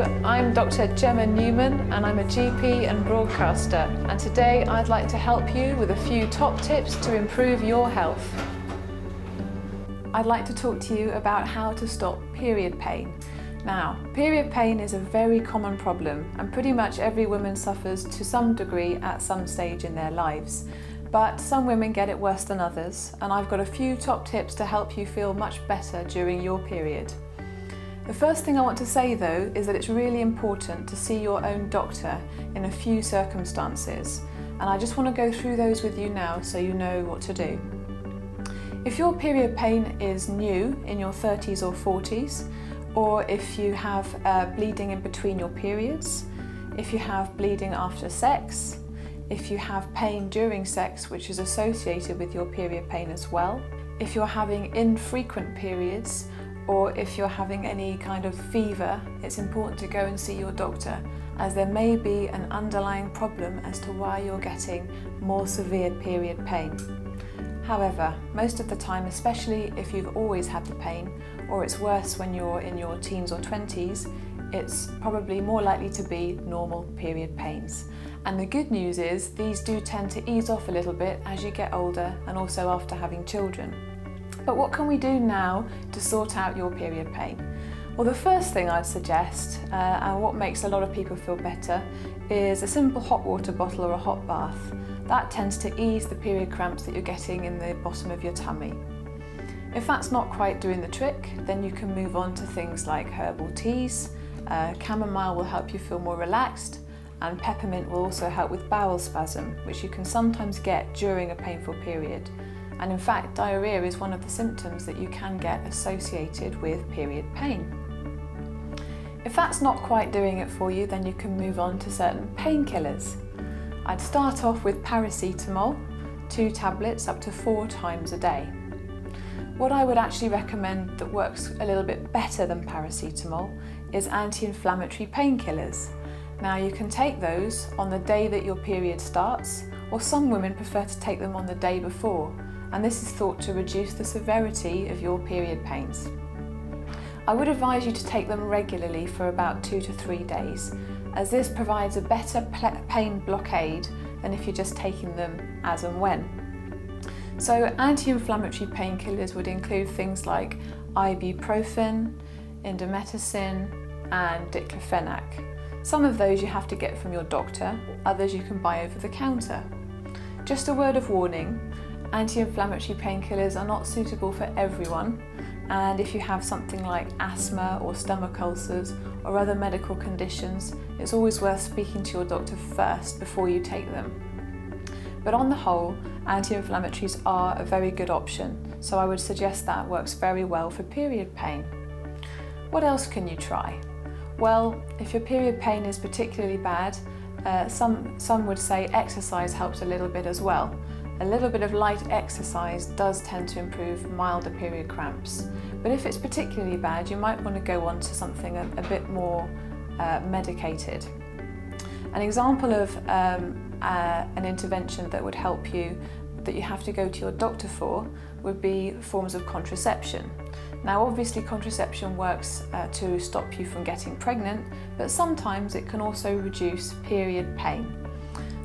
Hello, I'm Dr. Gemma Newman and I'm a GP and broadcaster, and today I'd like to help you with a few top tips to improve your health. I'd like to talk to you about how to stop period pain. Now, period pain is a very common problem and pretty much every woman suffers to some degree at some stage in their lives. But some women get it worse than others, and I've got a few top tips to help you feel much better during your period. The first thing I want to say though is that it's really important to see your own doctor in a few circumstances, and I just want to go through those with you now so you know what to do. If your period pain is new in your 30s or 40s, or if you have bleeding in between your periods, if you have bleeding after sex, if you have pain during sex which is associated with your period pain as well, if you're having infrequent periods, or if you're having any kind of fever, it's important to go and see your doctor, as there may be an underlying problem as to why you're getting more severe period pain. However, most of the time, especially if you've always had the pain, or it's worse when you're in your teens or 20s, it's probably more likely to be normal period pains. And the good news is these do tend to ease off a little bit as you get older and also after having children. But what can we do now to sort out your period pain? Well, the first thing I'd suggest, and what makes a lot of people feel better, is a simple hot water bottle or a hot bath. That tends to ease the period cramps that you're getting in the bottom of your tummy. If that's not quite doing the trick, then you can move on to things like herbal teas. Chamomile will help you feel more relaxed, and peppermint will also help with bowel spasm, which you can sometimes get during a painful period. And in fact, diarrhea is one of the symptoms that you can get associated with period pain. If that's not quite doing it for you, then you can move on to certain painkillers. I'd start off with paracetamol, 2 tablets up to 4 times a day. What I would actually recommend that works a little bit better than paracetamol is anti-inflammatory painkillers. Now, you can take those on the day that your period starts, or some women prefer to take them on the day before, and this is thought to reduce the severity of your period pains. I would advise you to take them regularly for about 2 to 3 days, as this provides a better pain blockade than if you're just taking them as and when. So anti-inflammatory painkillers would include things like ibuprofen, indomethacin and diclofenac. Some of those you have to get from your doctor, others you can buy over the counter. Just a word of warning, anti-inflammatory painkillers are not suitable for everyone, and if you have something like asthma or stomach ulcers or other medical conditions, it's always worth speaking to your doctor first before you take them. But on the whole, anti-inflammatories are a very good option, so I would suggest that works very well for period pain. What else can you try? Well, if your period pain is particularly bad, some would say exercise helps a little bit as well. A little bit of light exercise does tend to improve milder period cramps. But if it's particularly bad, you might want to go on to something a bit more medicated. An example of an intervention that would help you, that you have to go to your doctor for, would be forms of contraception. Now, obviously contraception works to stop you from getting pregnant, but sometimes it can also reduce period pain.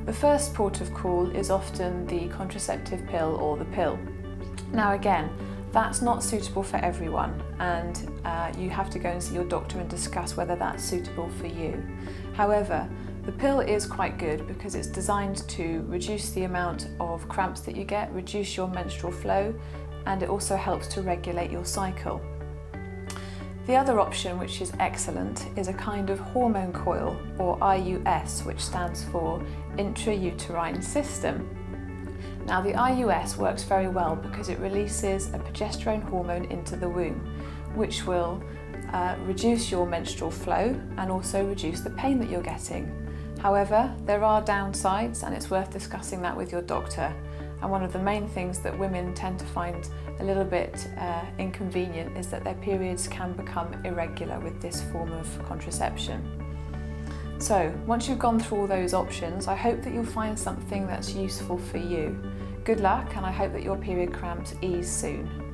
The first port of call is often the contraceptive pill or the pill. Now again, that's not suitable for everyone, and you have to go and see your doctor and discuss whether that's suitable for you. However, the pill is quite good because it's designed to reduce the amount of cramps that you get, reduce your menstrual flow, and it also helps to regulate your cycle. The other option, which is excellent, is a kind of hormone coil, or IUS, which stands for intrauterine system. Now, the IUS works very well because it releases a progesterone hormone into the womb, which will reduce your menstrual flow and also reduce the pain that you're getting. However, there are downsides, and it's worth discussing that with your doctor. And one of the main things that women tend to find a little bit inconvenient is that their periods can become irregular with this form of contraception. So, once you've gone through all those options, I hope that you'll find something that's useful for you. Good luck, and I hope that your period cramps ease soon.